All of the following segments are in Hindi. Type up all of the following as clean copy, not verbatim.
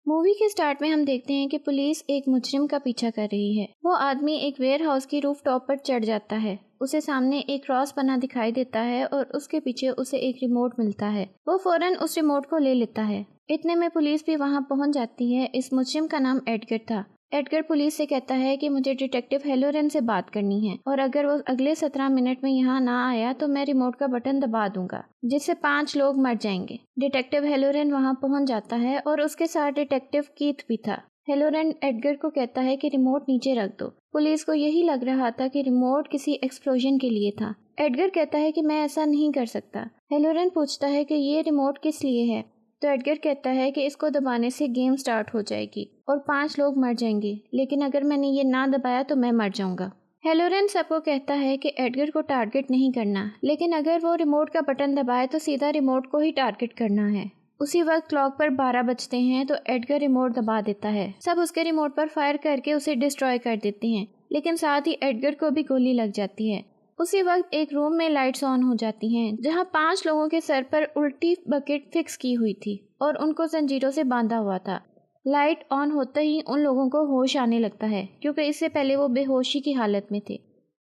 मूवी के स्टार्ट में हम देखते हैं कि पुलिस एक मुजरिम का पीछा कर रही है। वो आदमी एक वेयर हाउस की रूफ टॉप पर चढ़ जाता है। उसे सामने एक क्रॉस बना दिखाई देता है और उसके पीछे उसे एक रिमोट मिलता है। वो फौरन उस रिमोट को ले लेता है। इतने में पुलिस भी वहां पहुंच जाती है। इस मुजरिम का नाम एडगर था। एडगर पुलिस से कहता है कि मुझे डिटेक्टिव हेलोरेन से बात करनी है और अगर वो अगले 17 मिनट में यहाँ ना आया तो मैं रिमोट का बटन दबा दूंगा, जिससे 5 लोग मर जाएंगे। डिटेक्टिव हेलोरेन वहाँ पहुँच जाता है और उसके साथ डिटेक्टिव कीथ भी था। हेलोरेन एडगर को कहता है कि रिमोट नीचे रख दो। पुलिस को यही लग रहा था कि रिमोट किसी एक्सप्लोजन के लिए था। एडगर कहता है कि मैं ऐसा नहीं कर सकता। हेलोरेन पूछता है कि ये रिमोट किस लिए है, तो एडगर कहता है कि इसको दबाने से गेम स्टार्ट हो जाएगी और 5 लोग मर जाएंगे, लेकिन अगर मैंने ये ना दबाया तो मैं मर जाऊंगा। हेलोरेन सबको कहता है कि एडगर को टारगेट नहीं करना, लेकिन अगर वो रिमोट का बटन दबाए तो सीधा रिमोट को ही टारगेट करना है। उसी वक्त क्लॉक पर 12 बजते हैं तो एडगर रिमोट दबा देता है। सब उसके रिमोट पर फायर करके उसे डिस्ट्रॉय कर देते हैं, लेकिन साथ ही एडगर को भी गोली लग जाती है। उसी वक्त एक रूम में लाइट्स ऑन हो जाती हैं, जहां 5 लोगों के सर पर उल्टी बकेट फिक्स की हुई थी और उनको जंजीरों से बांधा हुआ था। लाइट ऑन होते ही उन लोगों को होश आने लगता है, क्योंकि इससे पहले वो बेहोशी की हालत में थे।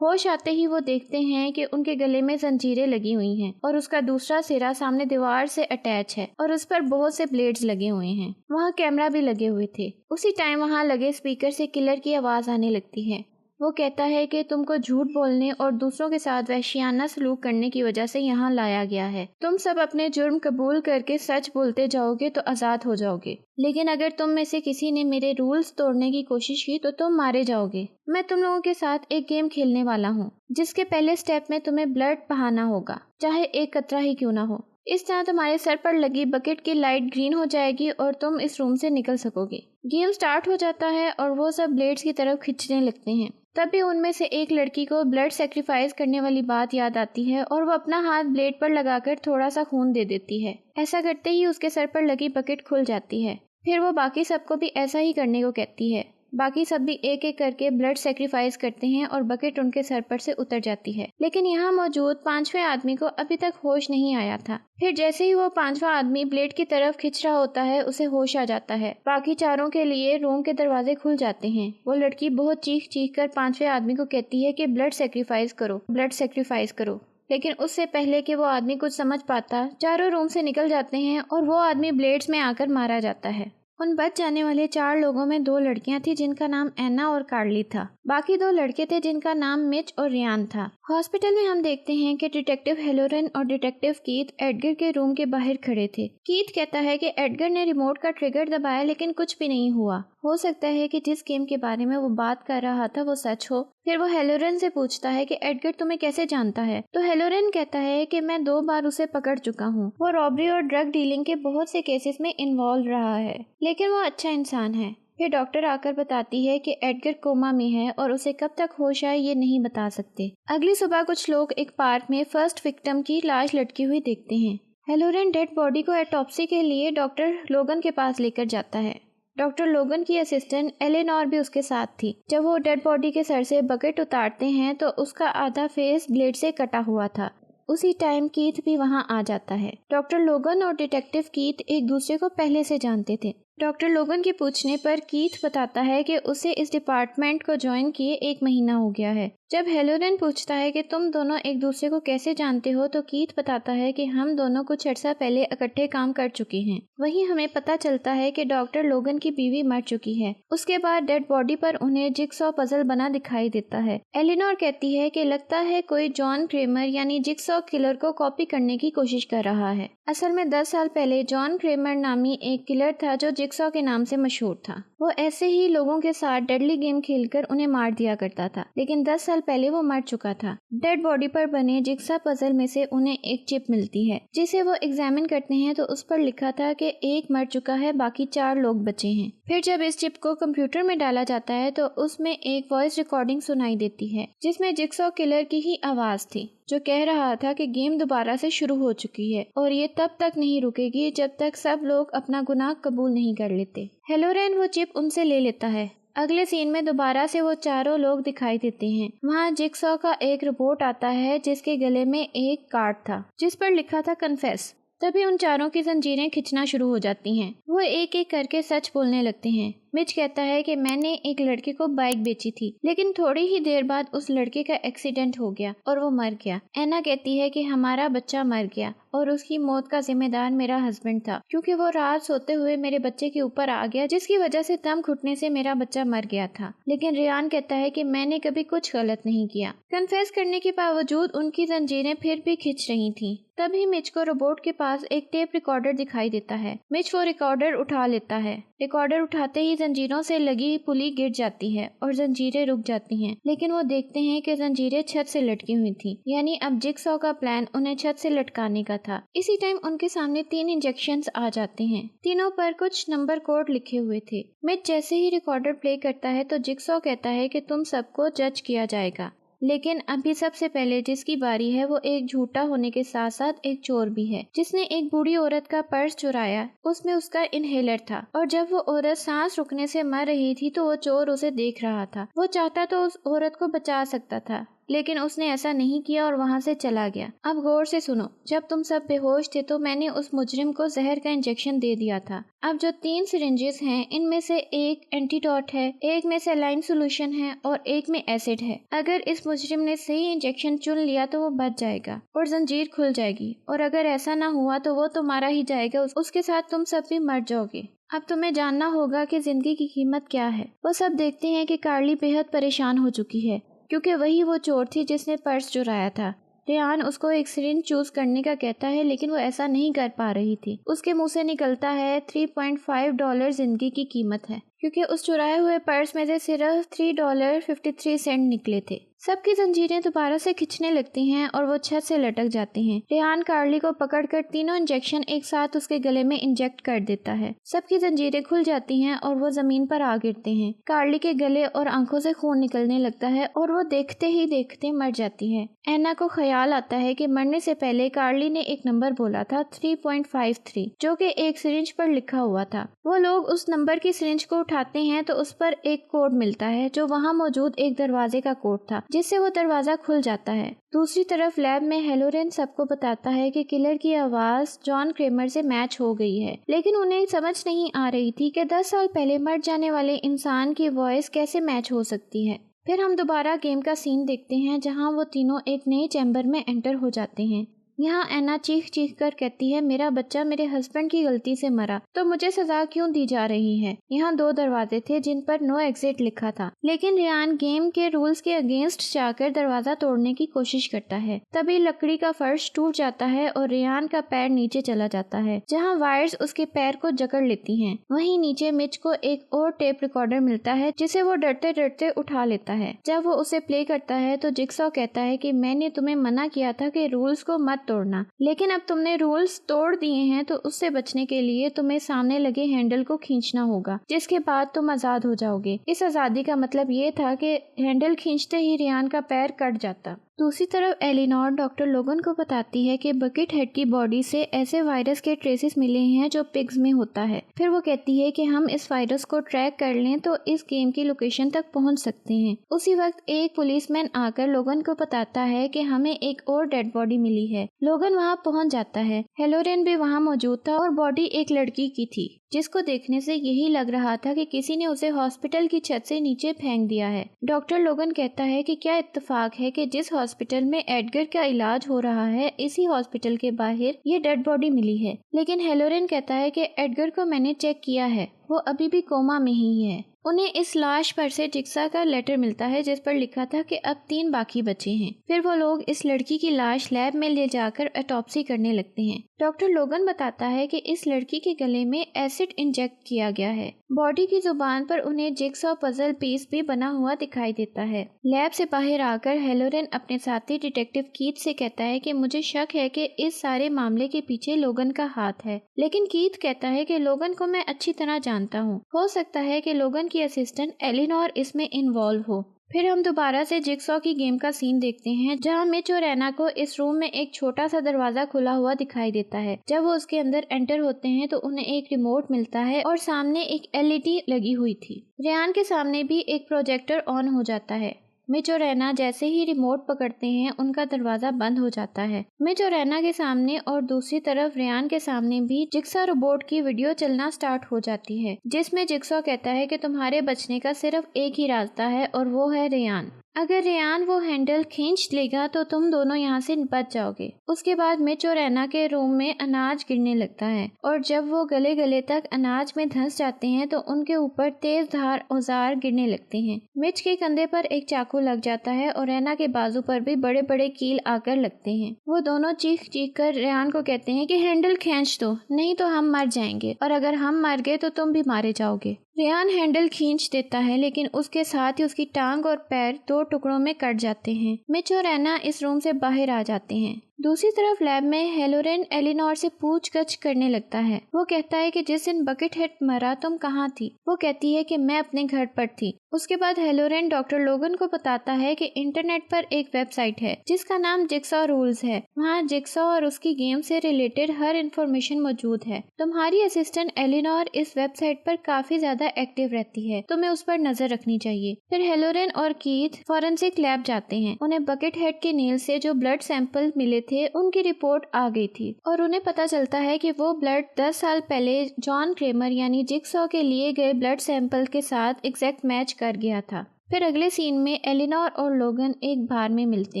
होश आते ही वो देखते हैं कि उनके गले में जंजीरें लगी हुई हैं और उसका दूसरा सिरा सामने दीवार से अटैच है और उस पर बहुत से ब्लेड्स लगे हुए हैं। वहाँ कैमरा भी लगे हुए थे। उसी टाइम वहाँ लगे स्पीकर से किलर की आवाज आने लगती है। वो कहता है कि तुमको झूठ बोलने और दूसरों के साथ वहशियाना सलूक करने की वजह से यहाँ लाया गया है। तुम सब अपने जुर्म कबूल करके सच बोलते जाओगे तो आजाद हो जाओगे, लेकिन अगर तुम में से किसी ने मेरे रूल्स तोड़ने की कोशिश की तो तुम मारे जाओगे। मैं तुम लोगों के साथ एक गेम खेलने वाला हूँ, जिसके पहले स्टेप में तुम्हें ब्लड बहाना होगा, चाहे एक कतरा ही क्यों ना हो। इस तरह तुम्हारे सर पर लगी बकेट की लाइट ग्रीन हो जाएगी और तुम इस रूम से निकल सकोगे। गेम स्टार्ट हो जाता है और वो सब ब्लेड्स की तरफ खींचने लगते हैं। तभी उनमें से एक लड़की को ब्लड सेक्रीफाइस करने वाली बात याद आती है और वो अपना हाथ ब्लेड पर लगाकर थोड़ा सा खून दे देती है। ऐसा करते ही उसके सर पर लगी बकेट खुल जाती है। फिर वो बाकी सबको भी ऐसा ही करने को कहती है। बाकी सब भी एक एक करके ब्लड सेक्रीफाइस करते हैं और बकेट उनके सर पर से उतर जाती है, लेकिन यहाँ मौजूद 5वें आदमी को अभी तक होश नहीं आया था। फिर जैसे ही वो 5वां आदमी ब्लेड की तरफ खींच रहा होता है, उसे होश आ जाता है। बाकी चारों के लिए रूम के दरवाजे खुल जाते हैं। वो लड़की बहुत चीख चीख कर 5वें आदमी को कहती है कि ब्लड सेक्रीफाइस करो, ब्लड सेक्रीफाइस करो। लेकिन उससे पहले कि वो आदमी कुछ समझ पाता, चारों रूम से निकल जाते हैं और वो आदमी ब्लेड्स में आकर मारा जाता है। उन बच जाने वाले 4 लोगों में 2 लड़कियां थी जिनका नाम एना और कार्ली था। बाकी 2 लड़के थे जिनका नाम मिच और रियान था। हॉस्पिटल में हम देखते हैं कि डिटेक्टिव हेलोरेन और डिटेक्टिव कीथ एडगर के रूम के बाहर खड़े थे। कीथ कहता है कि एडगर ने रिमोट का ट्रिगर दबाया लेकिन कुछ भी नहीं हुआ। हो सकता है कि जिस गेम के बारे में वो बात कर रहा था वो सच हो। फिर वो हेलोरेन से पूछता है कि एडगर तुम्हें कैसे जानता है, तो हेलोरेन कहता है कि मैं 2 बार उसे पकड़ चुका हूँ। वो रॉबरी और ड्रग डीलिंग के बहुत से केसेस में इन्वॉल्व रहा है, लेकिन वो अच्छा इंसान है। फिर डॉक्टर आकर बताती है कि एडगर कोमा में है और उसे कब तक होश आए ये नहीं बता सकते। अगली सुबह कुछ लोग एक पार्क में फर्स्ट विक्टिम की लाश लटकी हुई देखते हैं। हेलोरेन डेड बॉडी को ऑटोप्सी के लिए डॉक्टर लोगन के पास लेकर जाता है। डॉक्टर लोगन की असिस्टेंट एलेनोर भी उसके साथ थी। जब वो डेड बॉडी के सर से बकेट उतारते हैं तो उसका आधा फेस ब्लेड से कटा हुआ था। उसी टाइम कीथ भी वहां आ जाता है। डॉक्टर लोगन और डिटेक्टिव कीथ एक दूसरे को पहले से जानते थे। डॉक्टर लोगन के पूछने पर कीथ बताता है कि उसे इस डिपार्टमेंट को ज्वाइन किए 1 महीना हो गया है। जब हेलोरेन पूछता है कि तुम दोनों एक दूसरे को कैसे जानते हो, तो कीथ बताता है कि हम दोनों कुछ अर्सा पहले इकट्ठे काम कर चुके हैं। वहीं हमें पता चलता है कि डॉक्टर लोगन की बीवी मर चुकी है। उसके बाद डेड बॉडी पर उन्हें जिगसॉ पजल बना दिखाई देता है। एलिनोर कहती है कि लगता है कोई जॉन क्रेमर यानी जिगसॉ किलर को कॉपी करने की कोशिश कर रहा है। असल में 10 साल पहले जॉन क्रेमर नामी एक किलर था जो जिगसॉ के नाम से मशहूर था। वो ऐसे ही लोगों के साथ डेडली गेम खेलकर उन्हें मार दिया करता था, लेकिन 10 साल पहले वो मर चुका था। डेड बॉडी पर बने जिगसॉ पजल में से उन्हें एक चिप मिलती है, जिसे वो एग्जामिन करते हैं तो उस पर लिखा था कि एक मर चुका है, बाकी 4 लोग बचे हैं। फिर जब इस चिप को कंप्यूटर में डाला जाता है तो उसमें एक वॉइस रिकॉर्डिंग सुनाई देती है, जिसमें जिगसॉ किलर की ही आवाज थी, जो कह रहा था कि गेम दोबारा से शुरू हो चुकी है और ये तब तक नहीं रुकेगी जब तक सब लोग अपना गुनाह कबूल नहीं कर लेते। हेलोरेन वो चिप उनसे ले लेता है। अगले सीन में दोबारा से वो चारों लोग दिखाई देते हैं। वहाँ जिगसॉ का एक रिपोर्ट आता है जिसके गले में एक कार्ड था जिस पर लिखा था कन्फेस। तभी उन चारों की जंजीरें खिंचना शुरू हो जाती हैं। वो एक एक करके सच बोलने लगते हैं। मिच कहता है कि मैंने एक लड़के को बाइक बेची थी, लेकिन थोड़ी ही देर बाद उस लड़के का एक्सीडेंट हो गया और वो मर गया। एना कहती है कि हमारा बच्चा मर गया और उसकी मौत का जिम्मेदार मेरा हस्बैंड था, क्योंकि वो रात सोते हुए मेरे बच्चे के ऊपर आ गया, जिसकी वजह से दम घुटने से मेरा बच्चा मर गया था। लेकिन रेयान कहता है कि मैंने कभी कुछ गलत नहीं किया। कन्फेस करने के बावजूद उनकी जंजीरें फिर भी खिंच रही थी। तभी मिच को रोबोट के पास एक टेप रिकॉर्डर दिखाई देता है। मिच वो रिकॉर्डर उठा लेता है। रिकॉर्डर उठाते ही जंजीरों से लगी पुली गिर जाती है और जंजीरें रुक जाती हैं। लेकिन वो देखते हैं कि जंजीरें छत से लटकी हुई थी, यानी अब जिगसॉ का प्लान उन्हें छत से लटकाने का था। इसी टाइम उनके सामने 3 इंजेक्शंस आ जाते हैं। तीनों पर कुछ नंबर कोड लिखे हुए थे। मिच जैसे ही रिकॉर्डर प्ले करता है तो जिगसॉ कहता है कि तुम सबको जज किया जाएगा, लेकिन अभी सबसे पहले जिसकी बारी है वो एक झूठा होने के साथ साथ एक चोर भी है, जिसने एक बूढ़ी औरत का पर्स चुराया। उसमें उसका इनहेलर था और जब वो औरत सांस रुकने से मर रही थी तो वो चोर उसे देख रहा था। वो चाहता तो उस औरत को बचा सकता था, लेकिन उसने ऐसा नहीं किया और वहाँ से चला गया। अब गौर से सुनो, जब तुम सब बेहोश थे तो मैंने उस मुजरिम को जहर का इंजेक्शन दे दिया था। अब जो 3 सिरिंजेस हैं, इनमें से एक एंटीडोट है, एक में सलाइन सोल्यूशन है और एक में एसिड है। अगर इस मुजरिम ने सही इंजेक्शन चुन लिया तो वो बच जाएगा और जंजीर खुल जाएगी, और अगर ऐसा ना हुआ तो वो तो मारा ही जाएगा, उसके साथ तुम सब भी मर जाओगे। अब तुम्हें जानना होगा कि जिंदगी की कीमत क्या है। वो सब देखते हैं कि कार्ली बेहद परेशान हो चुकी है, क्योंकि वही वो चोर थी जिसने पर्स चुराया था। रेयान उसको एक सिरिंज चूज करने का कहता है, लेकिन वो ऐसा नहीं कर पा रही थी। उसके मुंह से निकलता है $3.5 जिंदगी की कीमत है, क्योंकि उस चुराए हुए पर्स में से सिर्फ $3.53 निकले थे। सबकी जंजीरें दोबारा से खिंचने लगती हैं और वो छत से लटक जाती हैं। रेहान कार्ली को पकड़कर तीनों इंजेक्शन एक साथ उसके गले में इंजेक्ट कर देता है। सबकी जंजीरें खुल जाती हैं और वो जमीन पर आ गिरते हैं। कार्ली के गले और आंखों से खून निकलने लगता है और वो देखते ही देखते मर जाती है। एना को ख्याल आता है कि मरने से पहले कार्ली ने एक नंबर बोला था 3.53, जो कि एक सिरिंज पर लिखा हुआ था। वो लोग उस नंबर की सिरिंज को उठाते हैं तो उस पर एक कोड मिलता है, जो वहाँ मौजूद एक दरवाजे का कोड था, जिससे वो दरवाजा खुल जाता है। दूसरी तरफ लैब में हेलोरेन सबको बताता है कि किलर की आवाज जॉन क्रेमर से मैच हो गई है, लेकिन उन्हें समझ नहीं आ रही थी कि 10 साल पहले मर जाने वाले इंसान की वॉइस कैसे मैच हो सकती है। फिर हम दोबारा गेम का सीन देखते हैं, जहां वो तीनों एक नए चैम्बर में एंटर हो जाते हैं। यहाँ एना चीख चीख कर कहती है, मेरा बच्चा मेरे हस्बैंड की गलती से मरा तो मुझे सजा क्यों दी जा रही है। यहाँ 2 दरवाजे थे जिन पर नो एग्जिट लिखा था, लेकिन रेयान गेम के रूल्स के अगेंस्ट जाकर दरवाजा तोड़ने की कोशिश करता है। तभी लकड़ी का फर्श टूट जाता है और रेयान का पैर नीचे चला जाता है, जहाँ वायर्स उसके पैर को जकड़ लेती हैं। वहीं नीचे मिच को एक और टेप रिकॉर्डर मिलता है, जिसे वो डरते डरते उठा लेता है। जब वो उसे प्ले करता है तो जिगसॉ कहता है कि मैंने तुम्हें मना किया था कि रूल्स को मत तोड़ना, लेकिन अब तुमने रूल्स तोड़ दिए हैं तो उससे बचने के लिए तुम्हें सामने लगे हैंडल को खींचना होगा, जिसके बाद तुम आजाद हो जाओगे। इस आजादी का मतलब ये था कि हैंडल खींचते ही रेयान का पैर कट जाता। दूसरी तरफ एलिनोर डॉक्टर लोगन को बताती है कि बकेट हेड की बॉडी से ऐसे वायरस के ट्रेसेस मिले हैं जो पिग्स में होता है। फिर वो कहती है कि हम इस वायरस को ट्रैक कर लें तो इस गेम की लोकेशन तक पहुंच सकते हैं। उसी वक्त एक पुलिसमैन आकर लोगन को बताता है कि हमें एक और डेड बॉडी मिली है। लोगन वहां पहुंच जाता है। हेलोरेन भी वहां मौजूद था और बॉडी एक लड़की की थी, जिसको देखने से यही लग रहा था कि किसी ने उसे हॉस्पिटल की छत से नीचे फेंक दिया है। डॉक्टर लोगन कहता है कि क्या इत्तेफाक है कि जिस हॉस्पिटल में एडगर का इलाज हो रहा है, इसी हॉस्पिटल के बाहर ये डेड बॉडी मिली है। लेकिन हेलोरेन कहता है कि एडगर को मैंने चेक किया है, वो अभी भी कोमा में ही है। उन्हें इस लाश पर से जिगसॉ का लेटर मिलता है, जिस पर लिखा था कि अब 3 बाकी बचे हैं। फिर वो लोग इस लड़की की लाश लैब में ले जाकर ऑटोप्सी करने लगते हैं। डॉक्टर लोगन बताता है कि इस लड़की के गले में एसिड इंजेक्ट किया गया है। बॉडी की जुबान पर उन्हें जिगसॉ पजल पीस भी बना हुआ दिखाई देता है। लैब से बाहर आकर हेलोरेन अपने साथी डिटेक्टिव कीथ से कहता है कि मुझे शक है कि इस सारे मामले के पीछे लोगन का हाथ है, लेकिन कीथ कहता है कि लोगन को मैं अच्छी तरह जानता हूँ, हो सकता है कि लोगन की असिस्टेंट एलिनोर इसमें इन्वॉल्व हो। फिर हम दोबारा से जिगसॉ की गेम का सीन देखते हैं, जहां मिच और एना को इस रूम में एक छोटा सा दरवाजा खुला हुआ दिखाई देता है। जब वो उसके अंदर एंटर होते हैं तो उन्हें एक रिमोट मिलता है और सामने एक LED लगी हुई थी। रेयान के सामने भी एक प्रोजेक्टर ऑन हो जाता है। मिच और रैना जैसे ही रिमोट पकड़ते हैं उनका दरवाजा बंद हो जाता है। मिच और रैना के सामने और दूसरी तरफ रेयान के सामने भी जिक्सॉ रोबोट की वीडियो चलना स्टार्ट हो जाती है, जिसमें जिक्सॉ कहता है कि तुम्हारे बचने का सिर्फ एक ही रास्ता है और वो है रेयान। अगर रेयान वो हैंडल खींच लेगा तो तुम दोनों यहाँ से बच जाओगे। उसके बाद मिच और रैना के रूम में अनाज गिरने लगता है और जब वो गले गले तक अनाज में धंस जाते हैं तो उनके ऊपर तेज धार औजार गिरने लगते हैं। मिच के कंधे पर एक चाकू लग जाता है और रैना के बाजू पर भी बड़े बड़े कील आकर लगते हैं। वो दोनों चीख चीख कर रेयान को कहते हैं कि हैंडल खींच दो, नहीं तो हम मर जाएंगे, और अगर हम मर गए तो तुम भी मारे जाओगे। रेयान हैंडल खींच देता है, लेकिन उसके साथ ही उसकी टांग और पैर 2 टुकड़ों में कट जाते हैं। मिच और रैना इस रूम से बाहर आ जाते हैं। दूसरी तरफ लैब में हेलोरेन एलिनोर से पूछगछ करने लगता है। वो कहता है कि जिस दिन बकेटहेड मरा तुम कहाँ थी? वो कहती है कि मैं अपने घर पर थी। उसके बाद हेलोरेन डॉक्टर लोगन को बताता है कि इंटरनेट पर एक वेबसाइट है जिसका नाम जिक्सॉ रूल्स है। वहाँ जिक्सॉ और उसकी गेम से रिलेटेड हर इंफॉर्मेशन मौजूद है। तुम्हारी असिस्टेंट एलिनोर इस वेबसाइट पर काफी ज्यादा एक्टिव रहती है, तुम्हें उस पर नजर रखनी चाहिए। फिर हेलोरेन और कीथ फॉरेंसिक लैब जाते हैं। उन्हें बकेटहेड के नेल से जो ब्लड सैंपल मिले थे उनकी रिपोर्ट आ गई थी और उन्हें पता चलता है कि वो ब्लड 10 साल पहले जॉन क्रेमर यानी जिक्सॉ के लिए गए ब्लड सैंपल के साथ एग्जैक्ट मैच कर गया था। फिर अगले सीन में एलिनोर और लोगन एक बार में मिलते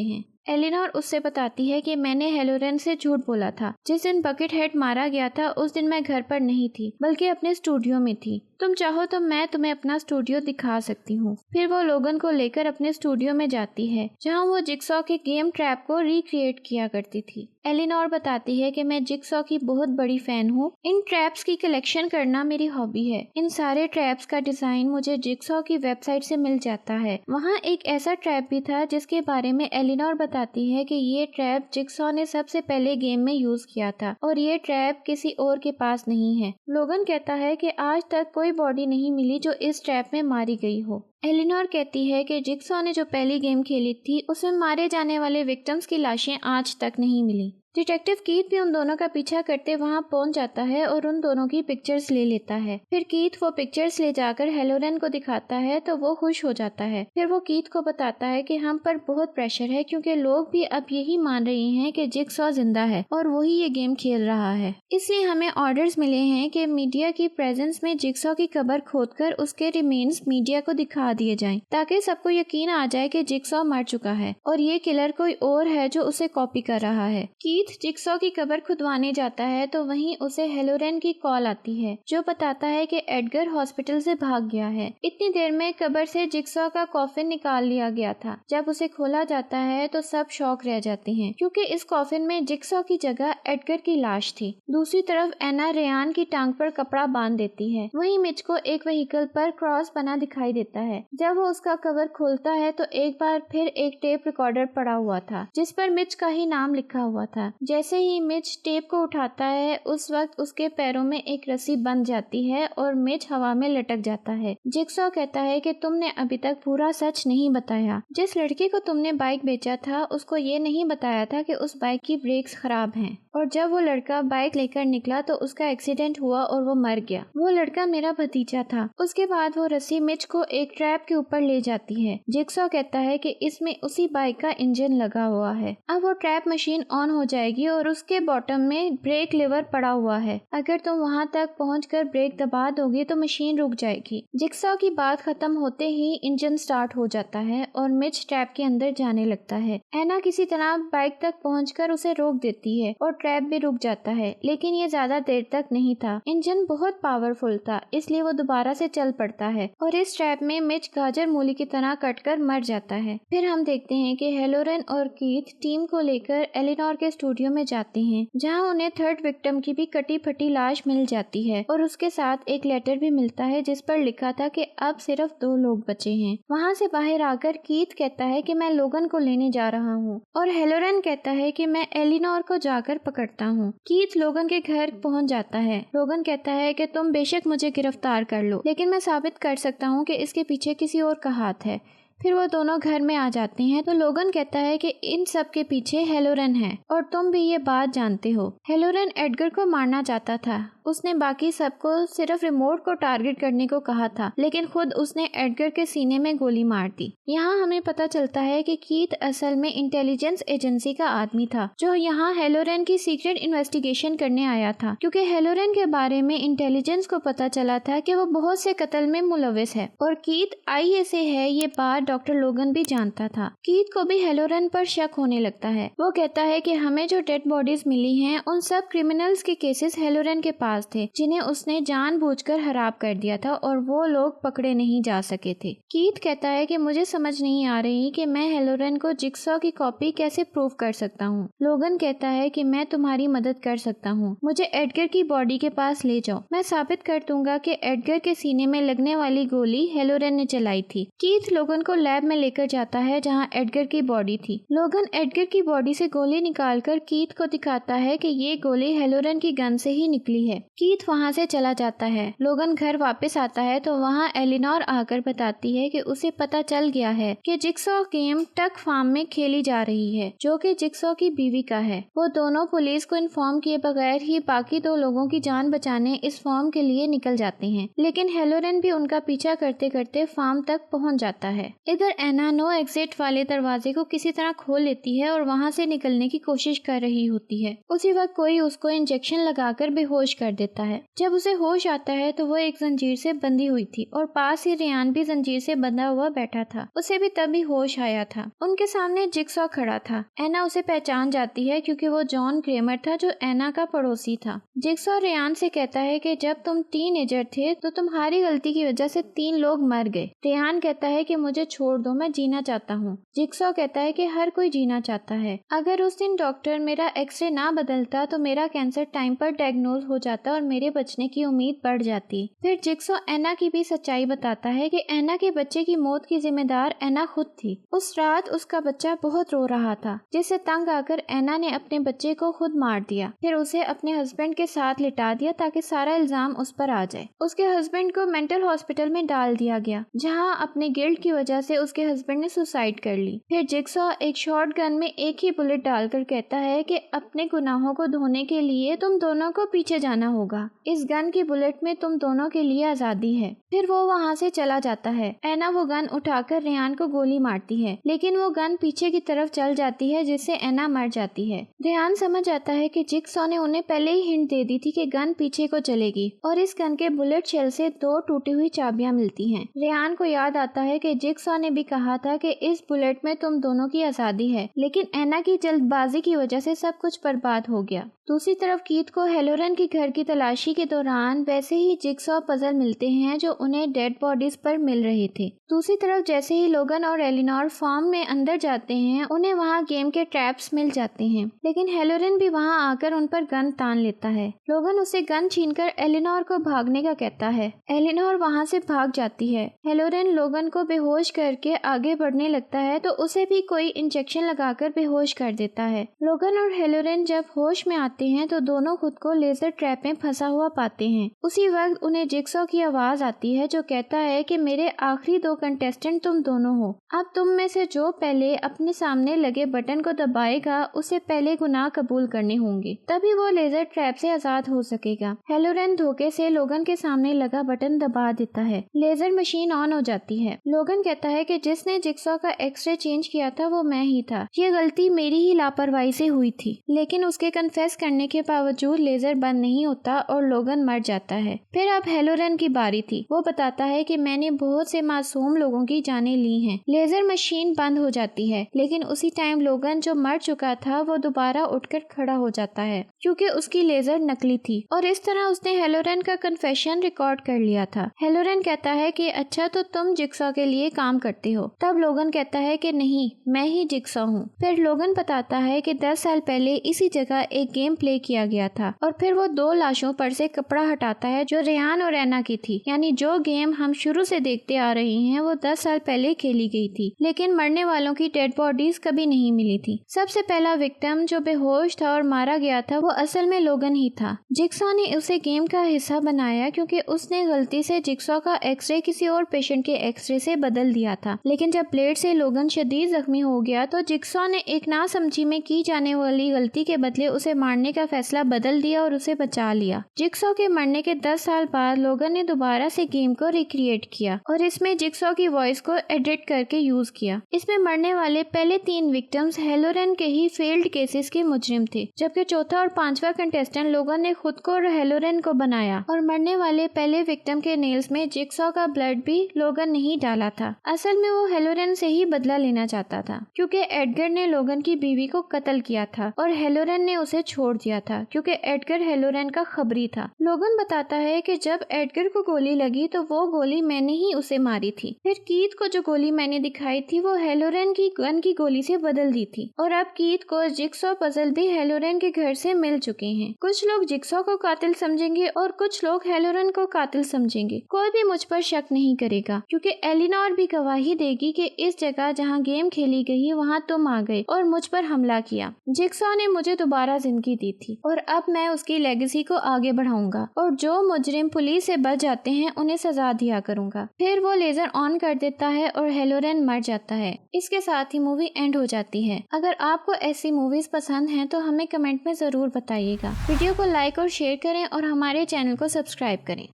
हैं। एलिनोर उससे बताती है कि मैंने हेलोरेन से झूठ बोला था। जिस दिन बकेटहेड मारा गया था उस दिन मैं घर पर नहीं थी बल्कि अपने स्टूडियो में थी। तुम चाहो तो मैं तुम्हें अपना स्टूडियो दिखा सकती हूँ। फिर वो लोगन को लेकर अपने स्टूडियो में जाती है जहाँ वो जिक्सॉ के गेम ट्रैप को रिक्रिएट किया करती थी। एलिनोर बताती है कि मैं जिक्सॉ की बहुत बड़ी फैन हूँ। इन ट्रैप्स की कलेक्शन करना मेरी हॉबी है। इन सारे ट्रैप्स का डिजाइन मुझे जिक्सॉ की वेबसाइट से मिल जाता है। वहाँ एक ऐसा ट्रैप भी था जिसके बारे में एलिनोर बताती है कि ये ट्रैप जिक्सॉ ने सबसे पहले गेम में यूज किया था और ये ट्रैप किसी और के पास नहीं है। लोगन कहता है कि आज तक कोई बॉडी नहीं मिली जो इस ट्रैप में मारी गई हो। एलिनोर कहती है कि जिक्सॉ ने जो पहली गेम खेली थी उसमें मारे जाने वाले विक्टिम्स की लाशें आज तक नहीं मिली। डिटेक्टिव कीथ भी उन दोनों का पीछा करते वहां पहुंच जाता है और उन दोनों की पिक्चर्स ले लेता है। फिर कीथ वो पिक्चर्स ले जाकर हेलोरेन को दिखाता है तो वो खुश हो जाता है। फिर वो कीथ को बताता है कि हम पर बहुत प्रेशर है क्योंकि लोग भी अब यही मान रहे हैं कि जिक्सॉ जिंदा है और वही ये गेम खेल रहा है। इसलिए हमें ऑर्डर्स मिले हैं कि मीडिया की प्रेजेंस में जिक्सॉ की कब्र खोदकर उसके रिमेन्स मीडिया को दिखा दिए जाएं ताकि सबको यकीन आ जाए कि जिक्सॉ मर चुका है और ये किलर कोई और है जो उसे कॉपी कर रहा है। कीथ जिक्सॉ की कब्र खुदवाने जाता है तो वहीं उसे हेलोरेन की कॉल आती है जो बताता है कि एडगर हॉस्पिटल से भाग गया है। इतनी देर में कब्र से जिक्सॉ का कॉफिन निकाल लिया गया था। जब उसे खोला जाता है तो सब शॉक रह जाते हैं क्योंकि इस कॉफिन में जिक्सॉ की जगह एडगर की लाश थी। दूसरी तरफ एना रेयान की टांग पर कपड़ा बांध देती है। वहीं मिच को एक व्हीकल पर क्रॉस बना दिखाई देता है। जब वो उसका कवर खोलता है तो एक बार फिर एक टेप रिकॉर्डर पड़ा हुआ था जिस पर मिच का ही नाम लिखा हुआ था। जैसे ही मिच टेप को उठाता है उस वक्त उसके पैरों में एक रस्सी बंध जाती है और मिच हवा में लटक जाता है। जिक्सॉ कहता है कि तुमने अभी तक पूरा सच नहीं बताया। जिस लड़के को तुमने बाइक बेचा था उसको ये नहीं बताया था कि उस बाइक की ब्रेक्स खराब हैं और जब वो लड़का बाइक लेकर निकला तो उसका एक्सीडेंट हुआ और वो मर गया। वो लड़का मेरा भतीजा था। उसके बाद वो रस्सी मिच को एक ट्रैप के ऊपर ले जाती है। जिक्सॉ कहता है कि इसमें उसी बाइक का इंजन लगा हुआ है। अब वो ट्रैप मशीन ऑन हो जाएगी और उसके बॉटम में ब्रेक लीवर पड़ा हुआ है। अगर तुम वहां तक पहुंचकर ब्रेक दबा दोगे तो मशीन रुक जाएगी। जिक्सॉ की बात खत्म होते ही इंजन स्टार्ट हो जाता है और मिच ट्रैप के अंदर जाने लगता है। एना किसी तरह बाइक तक पहुंचकर उसे रोक देती है और ट्रैप भी रुक जाता है, लेकिन ये ज्यादा देर तक नहीं था। इंजन बहुत पावरफुल था इसलिए वो दोबारा से चल पड़ता है और इस ट्रैप में मिच गाजर मूली की तरह कटकर मर जाता है। फिर हम देखते हैं कि हेलोरेन और कीथ टीम को लेकर एलिनोर के स्टूडियो में जाते हैं जहां उन्हें थर्ड विक्टिम की भी कटी फटी लाश मिल जाती है और उसके साथ एक लेटर भी मिलता है जिस पर लिखा था कि अब सिर्फ 2 लोग बचे हैं। वहां से बाहर आकर कीथ कहता है कि मैं लोगन को लेने जा रहा हूँ और हेलोरेन कहता है कि मैं एलिनोर को जाकर पकड़ता हूँ। कीथ लोगन के घर पहुँच जाता है। लोगन कहता है कि तुम बेशक मुझे गिरफ्तार कर लो लेकिन मैं साबित कर सकता हूँ कि इसके पीछे किसी और का हाथ है। फिर वो दोनों घर में आ जाते हैं तो लोगन कहता है कि इन सब के पीछे हेलोरन है और तुम भी ये बात जानते हो। हेलोरन एडगर को मारना चाहता था। उसने बाकी सबको सिर्फ रिमोट को टारगेट करने को कहा था, लेकिन खुद उसने एडगर के सीने में गोली मार दी। यहाँ हमें पता चलता है कि कीथ असल में इंटेलिजेंस एजेंसी का आदमी था जो यहाँ हेलोरन की सीक्रेट इन्वेस्टिगेशन करने आया था, क्योंकि हेलोरन के बारे में इंटेलिजेंस को पता चला था कि वो बहुत से कत्ल में मुलविस है और कीथ आईए से है। ये बात डॉक्टर लोगन भी जानता था। कीथ को भी हेलोरन पर शक होने लगता है। वो कहता है कि हमें जो डेड बॉडीज मिली हैं उन सब क्रिमिनल्स के केसेस हेलोरन के पास थे जिन्हें उसने जानबूझकर खराब कर दिया था और वो लोग पकड़े नहीं जा सके थे। कीथ कहता है कि मुझे समझ नहीं आ रही कि मैं हेलोरन को जिक्सॉ की कॉपी कैसे प्रूव कर सकता हूँ। लोगन कहता है कि मैं तुम्हारी मदद कर सकता हूँ, मुझे एडगर की बॉडी के पास ले जाओ, मैं साबित कर दूंगा कि एडगर के सीने में लगने वाली गोली हेलोरन ने चलाई थी। कीथ लोगन को लैब में लेकर जाता है जहाँ एडगर की बॉडी थी। लोगन एडगर की बॉडी से गोली निकालकर कीथ को दिखाता है कि ये गोली हेलोरन की गन से ही निकली है। कीथ वहाँ से चला जाता है। लोगन घर वापस आता है तो वहाँ एलिनोर आकर बताती है कि उसे पता चल गया है कि जिक्सॉ गेम टक फार्म में खेली जा रही है जो कि जिक्सॉ की बीवी का है। वो दोनों पुलिस को इन्फॉर्म किए बगैर ही बाकी दो लोगों की जान बचाने इस फार्म के लिए निकल जाते हैं, लेकिन हेलोरन भी उनका पीछा करते करते फार्म तक पहुँच जाता है। इधर एना नो एग्जिट वाले दरवाजे को किसी तरह खोल लेती है और वहाँ से निकलने की कोशिश कर रही होती है। उसी वक्त कोई उसको इंजेक्शन लगाकर बेहोश कर देता है। जब उसे होश आता है तो वो एक जंजीर से बंधी हुई थी और पास ही रेयान भी जंजीर से बंधा हुआ बैठा था। उसे भी तभी होश आया था। उनके सामने जिक्सॉ खड़ा था। एना उसे पहचान जाती है क्योंकि वो जॉन क्रेमर था जो एना का पड़ोसी था। जिक्सॉ रेयान से कहता है कि जब तुम टीनेजर थे तो तुम्हारी गलती की वजह से 3 लोग मर गए। रेयान कहता है कि मुझे छोड़ दो, मैं जीना चाहता हूँ। जिक्सॉ कहता है कि हर कोई जीना चाहता है। अगर उस दिन डॉक्टर मेरा एक्सरे ना बदलता तो मेरा कैंसर टाइम पर डायग्नोज हो जाता और मेरे बचने की उम्मीद बढ़ जाती। फिर जिक्सॉ एना की भी सच्चाई बताता है कि एना के बच्चे की मौत की जिम्मेदार एना खुद थी। उस रात उसका बच्चा बहुत रो रहा था, जिससे तंग आकर एना ने अपने बच्चे को खुद मार दिया। फिर उसे अपने हस्बैंड के साथ लिटा दिया ताकि सारा इल्जाम उस पर आ जाए। उसके हस्बैंड को मेंटल हॉस्पिटल में डाल दिया गया, जहाँ अपने गिल्ट की वजह से उसके हस्बैंड ने सुसाइड कर ली। फिर जिक्सॉ एक शॉर्ट गन में एक ही बुलेट डालकर कहता है कि अपने गुनाहों को धोने के लिए तुम दोनों को पीछे जाना होगा। इस गन की बुलेट में तुम दोनों के लिए आजादी है। फिर वो वहाँ से चला जाता है। एना वो गन उठाकर रेहान को गोली मारती है, लेकिन वो गन पीछे की तरफ चल जाती है जिससे एना मर जाती है। रेहान समझ जाता है कि जिक्सॉ ने उन्हें पहले ही हिंट दे दी थी कि गन पीछे को चलेगी और इस गन के बुलेट शेल से 2 टूटी हुई चाबियां मिलती हैं। रेहान को याद आता है कि जिक्सॉ ने भी कहा था कि इस बुलेट में तुम दोनों की आजादी है, लेकिन एना की जल्दबाजी की वजह से सब कुछ बर्बाद हो गया। दूसरी तरफ कीथ को हेलोरन की घर की तलाशी के दौरान वैसे ही जिक्सॉ पजल मिलते हैं जो उन्हें डेड बॉडीज पर मिल रहे थे। दूसरी तरफ जैसे ही लोगन और एलिनोर फार्म में अंदर जाते हैं उन्हें वहाँ गेम के ट्रैप्स मिल जाते हैं, लेकिन हेलोरन भी वहाँ आकर उन पर गन तान लेता है। लोगन उसे गन छीनकर एलिनोर को भागने का कहता है। एलिनोर वहाँ से भाग जाती है। हेलोरन लोगन को बेहोश करके आगे बढ़ने लगता है तो उसे भी कोई इंजेक्शन लगाकर बेहोश कर देता है। लोगन और हेलोरन जब होश में आते हैं तो दोनों खुद को लेजर ट्रैप में फंसा हुआ पाते हैं। उसी वक्त उन्हें जिक्सॉ की आवाज आती है जो कहता है कि मेरे आखिरी 2 कंटेस्टेंट तुम दोनों हो। अब तुम में से जो पहले अपने सामने लगे बटन को दबाएगा उसे पहले गुनाह कबूल करने होंगे, तभी वो लेजर ट्रैप से आजाद हो सकेगा। हेलोरन धोखे से लोगन के सामने लगा बटन दबा देता है। लेजर मशीन ऑन हो जाती है। लोगन कहता है कि जिसने जिक्सॉ का एक्सरे चेंज किया था वो मैं ही था। ये गलती मेरी ही लापरवाही से हुई थी, लेकिन उसके कन्फेस करने के बावजूद लेजर बंद नहीं होता और लोगन मर जाता है। फिर अब हेलोरन की बारी थी। वो बताता है कि मैंने बहुत से मासूम लोगों की जानें ली हैं। लेजर मशीन बंद हो जाती है, लेकिन उसी टाइम लोगन जो मर चुका था वो दोबारा उठकर खड़ा हो जाता है क्योंकि उसकी लेजर नकली थी और इस तरह उसने हेलोरन का कन्फेशन रिकॉर्ड कर लिया था। हेलोरन कहता है कि अच्छा तो तुम जिक्सॉ के लिए काम करते हो। तब लोगन कहता है कि नहीं, मैं ही जिक्सॉ हूँ। फिर लोगन बताता है कि 10 साल पहले इसी जगह एक गेम गेम प्ले किया गया था और फिर वो 2 लाशों पर से कपड़ा हटाता है जो रेहान और रैना की थी। यानी जो गेम हम शुरू से देखते आ रहे हैं वो 10 साल पहले खेली गई थी, लेकिन मरने वालों की डेड बॉडीज कभी नहीं मिली थी। सबसे पहला विक्टिम जो बेहोश था और मारा गया था वो असल में लोगन ही था। जिक्सॉ ने उसे गेम का हिस्सा बनाया क्योंकि उसने गलती से जिक्सॉ का एक्सरे किसी और पेशेंट के एक्सरे से बदल दिया था। लेकिन जब ब्लेड से लोगन शदीद जख्मी हो गया तो जिक्सॉ ने एक नासमझी में की जाने वाली गलती के बदले उसे मारने का फैसला बदल दिया और उसे बचा लिया। जिक्सॉ के मरने के 10 साल बाद लोगन ने दोबारा से गेम को रिक्रिएट किया और इसमें जिक्सॉ की वॉइस को एडिट करके यूज किया। इसमें मरने वाले पहले 3 विक्टिम्स हेलोरेन के ही फेल्ड केसेस के मुजरिम थे, जबकि चौथा और 5वां कंटेस्टेंट लोगन ने खुद को और हेलोरेन को बनाया। और मरने वाले पहले विक्टिम के नेल्स में जिक्सॉ का ब्लड भी लोगन नहीं डाला था। असल में वो हेलोरेन से ही बदला लेना चाहता था क्योंकि एडगर ने लोगन की बीवी को कत्ल किया था और हेलोरेन ने उसे छोड़ दिया था क्योंकि एडगर हेलोरेन का खबरी था। लोगन बताता है कि जब एडगर को गोली लगी तो वो गोली मैंने ही उसे मारी थी। फिर कीथ को जो गोली मैंने दिखाई थी वो हेलोरेन की गन की गोली से बदल दी थी और अब कीथ को जिक्सॉ पजल भी हेलोरेन के घर से मिल चुके हैं। कुछ लोग जिक्सॉ को कातिल समझेंगे और कुछ लोग हेलोरेन को कातिल समझेंगे। कोई भी मुझ पर शक नहीं करेगा क्योंकि एलिनोर भी गवाही देगी कि इस जगह जहाँ गेम खेली गई वहाँ तुम आ गए और मुझ पर हमला किया। जिक्सॉ ने मुझे दोबारा जिंदगी दी थी और अब मैं उसकी लेगेसी को आगे बढ़ाऊंगा और जो मुजरिम पुलिस से बच जाते हैं उन्हें सजा दिया करूंगा। फिर वो लेजर ऑन कर देता है और हेलोरेन मर जाता है। इसके साथ ही मूवी एंड हो जाती है। अगर आपको ऐसी मूवीज पसंद हैं तो हमें कमेंट में जरूर बताइएगा। वीडियो को लाइक और शेयर करें और हमारे चैनल को सब्सक्राइब करें।